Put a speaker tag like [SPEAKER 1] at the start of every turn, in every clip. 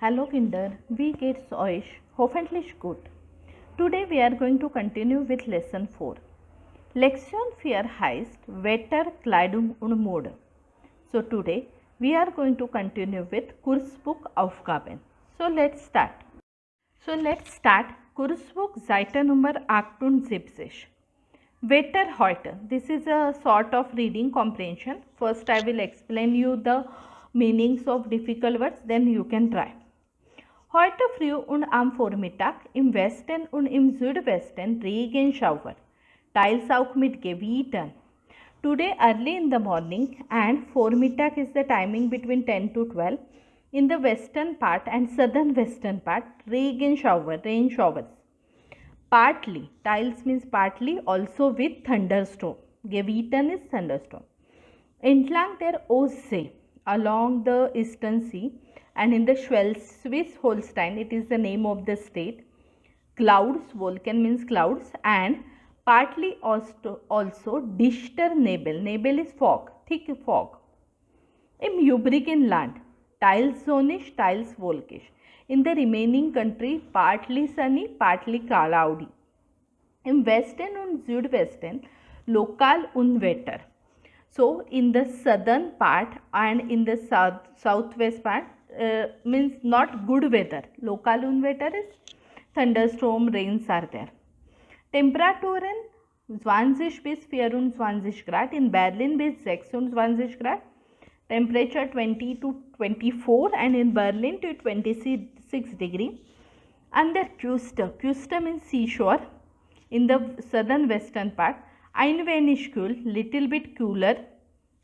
[SPEAKER 1] Hallo Kinder, wie geht's euch? Hoffentlich gut. Today we are going to continue with Lesson 4. Lektion 4 heißt Wetter, Kleidung und Mode. So today we are going to continue with Kursbuch Aufgaben. So let's start. Kursbuch Seite Nummer 78. Wetter heute. This is a sort of reading comprehension. First I will explain you the meanings of difficult words, then you can try. Heute früh und am Vormittag im Westen und im Südwesten Regenschauer, teils auch mit Gewittern. Today early in the morning and Vormittag is the timing between 10 to 12. In the western part and southern western part, rain showers. Partly, teils means partly, also with thunderstorm. Gewittern is thunderstorm. Entlang der Ostsee, along the eastern sea, and in the Swiss Holstein, it is the name of the state. Clouds, Wolken means clouds, and partly also dichter Nebel. Nebel is fog, thick fog. Im übrigen Land, teils sonnisch, teils wolkisch. In the remaining country, partly sunny, partly cloudy. Im Westen und Südwesten, lokal Unwetter. So in the southern part and in the southwest part means not good weather. Lokal Unwetter is thunderstorm, rains are there. Temperaturen 20 bis 24 Grad. In Berlin bis 26 Grad. Temperature 20 to 24 and in Berlin to 26 degree. Under Küste means seashore. In the southern western part, ein wenig kühl, little bit cooler,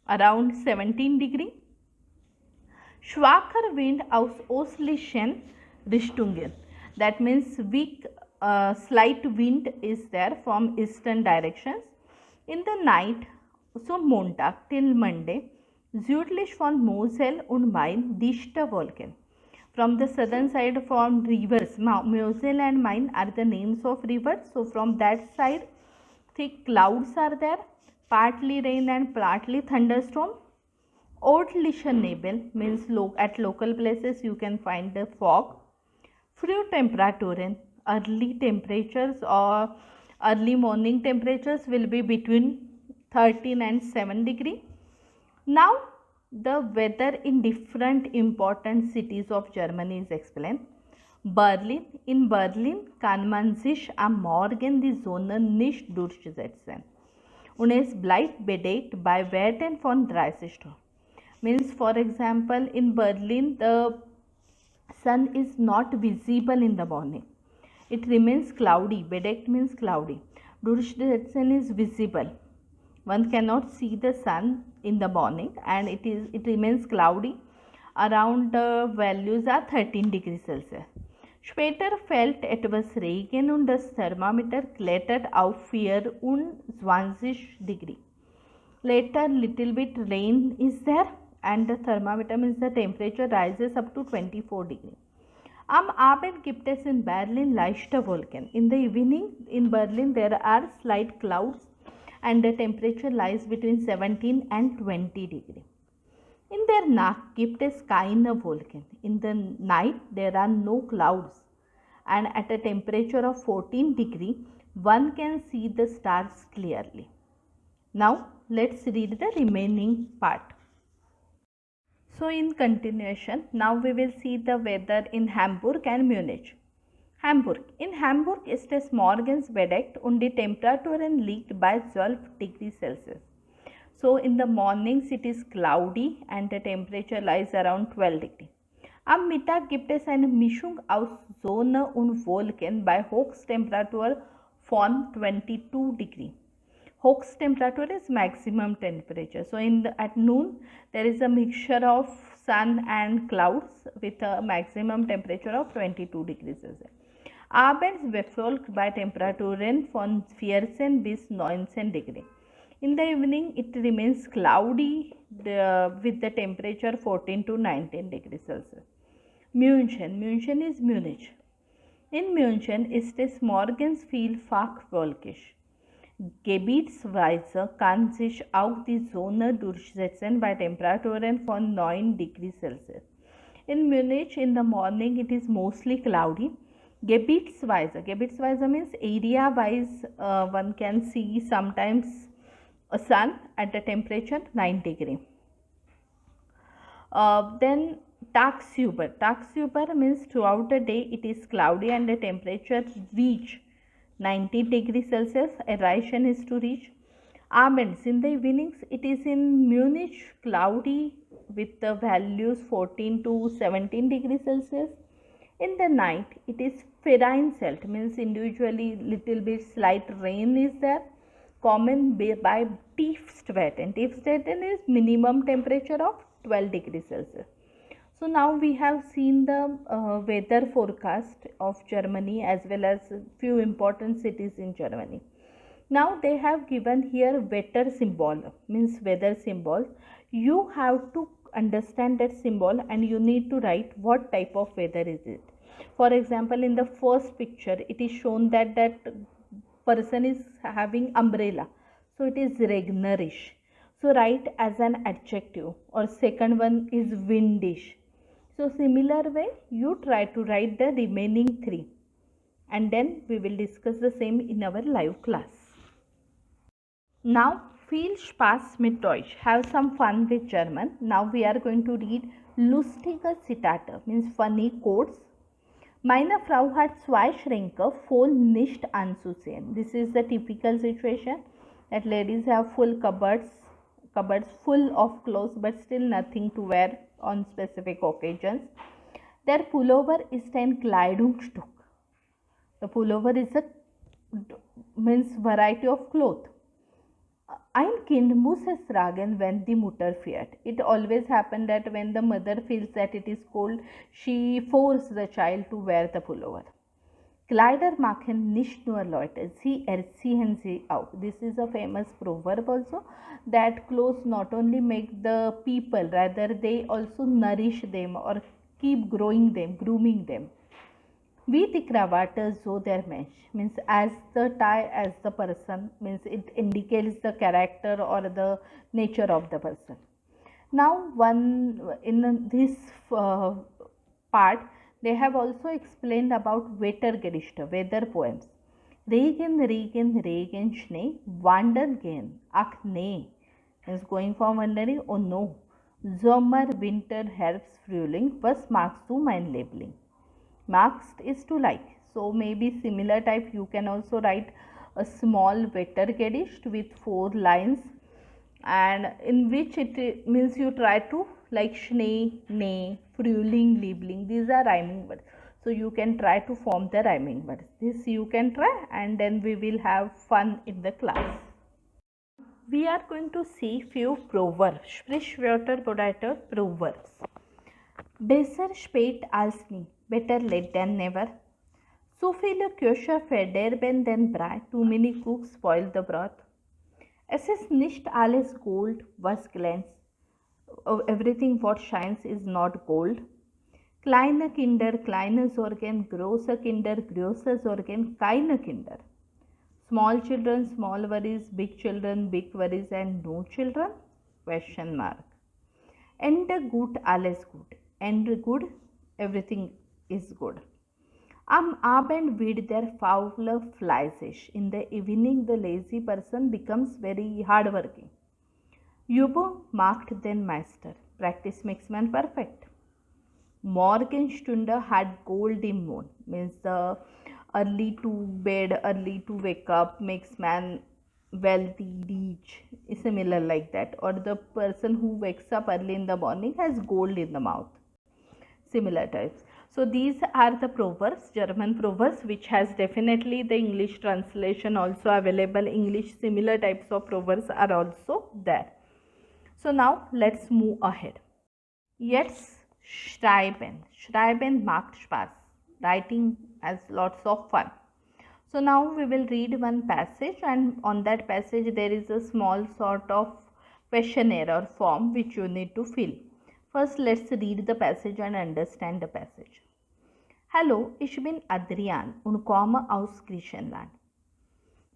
[SPEAKER 1] around 17 degree. Schwacher Wind aus östlichen Richtungen. That means weak, slight wind is there from eastern directions. In the night, so Montag till Monday, südlich von Mosel und Main, dichte Wolken. From the southern side, from rivers, Mosel and Main are the names of rivers. So from that side, thick clouds are there, partly rain and partly thunderstorm. Örtlichen Nebel means at local places you can find the fog. Frühtemperaturen, early temperatures or early morning temperatures will be between 13 and 7 degree. Now the weather in different important cities of Germany is explained. Berlin. In Berlin kann man sich am Morgen die Sonne nicht durchsetzen. Und es bleibt bedeckt bei Werten von 30 Grad. Means for example in Berlin the sun is not visible in the morning. It remains cloudy. Bedeckt means cloudy. Durchsetzen is visible. One cannot see the sun in the morning and it remains cloudy. Around the values are 13 degrees Celsius. Später fällt etwas Regen und das Thermometer klettert auf 24 Degree. Later little bit rain is there and the thermometer means the temperature rises up to 24 degree. Am Abend gibt es in Berlin leichte Wolken. In the evening in Berlin there are slight clouds and the temperature lies between 17 and 20 degree. In der Nacht gibt es keine Wolken. In the night there are no clouds and at a temperature of 14 degree one can see the stars clearly. Now let's read the remaining part. So in continuation, now we will see the weather in Hamburg and Munich. Hamburg. In Hamburg ist es morgens bedeckt und die Temperaturen liegt bei 12 degrees Celsius. So in the mornings it is cloudy and the temperature lies around 12 degree. Am Mittag gibt es eine Mischung aus Sonne und Wolken bei Höchsttemperatur von 22 degree. Höchsttemperatur is maximum temperature. So at noon there is a mixture of sun and clouds with a maximum temperature of 22 degrees Celsius. Abends befolgt bei Temperaturen von 14 bis 19 degree. In the evening it remains cloudy with the temperature 14 to 19 degrees Celsius. München. München is Munich. In München ist es morgens vielfach wolkisch. Gebietsweise kann sich auch die Sonne durchsetzen bei Temperaturen von 9 Degrees Celsius. In Munich in the morning it is mostly cloudy. Gebietsweise means area wise, one can see sometimes a sun at the temperature 9 degree. Then tagsüber means throughout the day it is cloudy and the temperature reach 19 degrees Celsius. Aeration is to reach. Abends in the evenings it is in Munich cloudy with the values 14 to 17 degrees Celsius. In the night it is vereinzelt means individually little bit slight rain is there, common by Tiefstwetten. Tiefstwetten is minimum temperature of 12 degrees Celsius. So now we have seen the weather forecast of Germany as well as few important cities in Germany. Now they have given here wetter symbol means weather symbol. You have to understand that symbol and you need to write what type of weather is it. For example, in the first picture it is shown that person is having umbrella, so it is regnerish. So write as an adjective. Or second one is windish. So similar way you try to write the remaining three and then we will discuss the same in our live class. Now viel Spaß mit Deutsch. Have some fun with German. Now we are going to read lustige Zitate means funny quotes. Meine Frau hat zwei Schränke voll nicht anzusehen. This is the typical situation that ladies have full cupboards full of clothes but still nothing to wear on specific occasions. Der Pullover ist ein Kleidungsstück. The pullover is a means variety of cloth. Ein Kind muss es tragen, wenn die Mutter fährt. It always happens that when the mother feels that it is cold, she forces the child to wear the pullover. Kleider machen nicht nur Leute, sie erziehen sie auch. This is a famous proverb also, that clothes not only make the people, rather they also nourish them or keep growing them, grooming them. Wie die Krawatte, so der Mensch means as the tie as the person, means it indicates the character or the nature of the person. Now one in this part they have also explained about Wettergedichte, weather poems. Regen, Regen, Regen, Schnee, wandern gehen. Ach nee, means going for wandering. Oh no. Sommer, Winter, Herbst, Frühling. Was magst du mein Liebling? Magst is to like. So maybe similar type you can also write a small Wettergedicht with 4 lines and in which it means you try to like Schnee, Nee, Frühling, Liebling. These are rhyming words. So you can try to form the rhyming words. This you can try and then we will have fun in the class. We are going to see few proverbs. Sprichwörter bedeutet proverbs. Besser spät als nie. Better late than never. So viele Köche verderben den Brei. Too many cooks spoil the broth. Es ist nicht alles Gold, was glänzt. Everything what shines is not gold. Kleine Kinder, kleine Sorgen, große Kinder, große Sorgen, keine Kinder. Small children, small worries, big children, big worries and no children? Question mark. Ende gut, alles gut. End good, everything is good. Am Abend wird der Faule fleißig. In the evening, the lazy person becomes very hardworking. Übung macht den Meister. Practice makes man perfect. Morgenstunde hat Gold im Mond. Means the early to bed, early to wake up makes man wealthy, rich. Similar like that. Or the person who wakes up early in the morning has gold in the mouth. Similar types. So these are the proverbs, German proverbs, which has definitely the English translation also available. English similar types of proverbs are also there. So now let's move ahead. Jetzt schreiben. Schreiben macht Spaß. Writing has lots of fun. So now we will read one passage and on that passage there is a small sort of questionnaire or form which you need to fill. First, let's read the passage and understand the passage. Hallo, ich bin Adrian und komme aus Griechenland.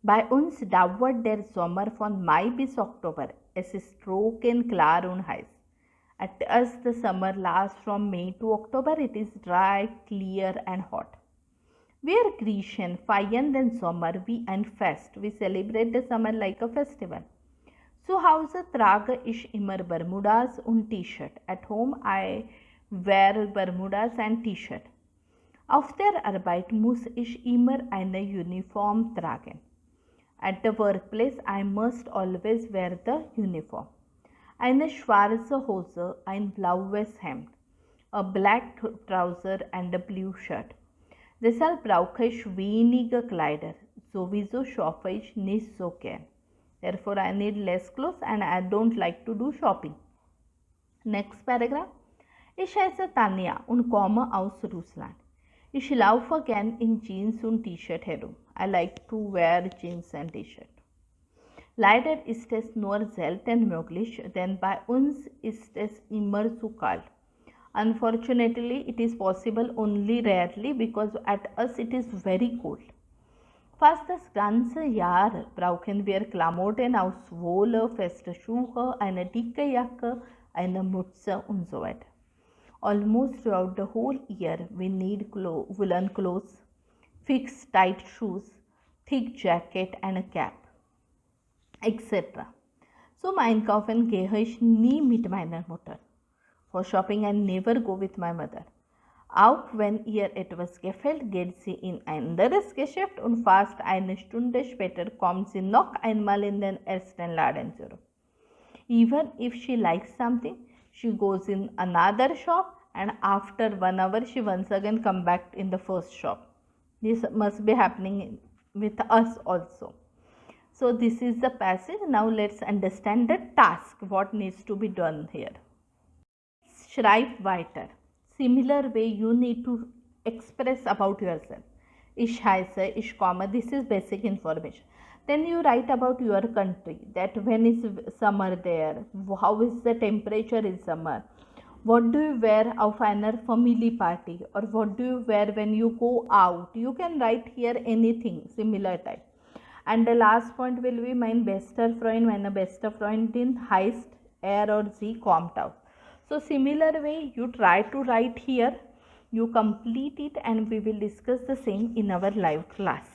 [SPEAKER 1] Bei uns dauert der Sommer von Mai bis Oktober. Es ist trocken, klar und heiß. At us, the summer lasts from May to October. It is dry, clear, and hot. We are Grecian, feiern den Sommer, we and fest. We celebrate the summer like a festival. Zu Hause trage ich immer Bermudas und T-Shirt. At home, I wear Bermudas and T-Shirt. Auf der Arbeit muss ich immer eine Uniform tragen. At the workplace, I must always wear the uniform. Eine schwarze Hose, ein blaues Hemd, a black trouser and a blue shirt. Deshalb brauche ich weniger Kleider. Sowieso shoppe ich nicht so gern. Therefore, I need less clothes and I don't like to do shopping. Next paragraph. Ich heiße Tanja und komme aus Russland. Ich laufe gern in Jeans und T-Shirt herum. I like to wear jeans and T-Shirt. Leider ist es nur selten möglich, denn bei uns ist es immer zu kalt. Unfortunately, it is possible only rarely because at us it is very cold. Fast das ganze Jahr brauchen wir Klamotten aus Wolle, feste Schuhe, eine dicke Jacke, eine Mütze und so weiter. Almost throughout the whole year, we need woolen clothes, fixed tight shoes, thick jacket and a cap, etc. Zum Einkaufen gehe ich nie mit meiner Mutter. For shopping I never go with my mother. Auch wenn ihr etwas gefällt, geht sie in ein anderes Geschäft und fast eine Stunde später kommt sie noch einmal in den ersten Laden zurück. Even if she likes something, she goes in another shop and after 1 hour she once again come back in the first shop. This must be happening with us also. So this is the passage. Now let's understand the task, what needs to be done here. Schreib weiter. Similar way you need to express about yourself. Ich heiße, ich komme, this is basic information. Then you write about your country, that when is summer there, how is the temperature in summer, what do you wear auf einer family party, or what do you wear when you go out. You can write here anything similar type. And the last point will be mein bester Freund, meine beste Freundin heißt or sie kommt aus. So similar way you try to write here, you complete it and we will discuss the same in our live class.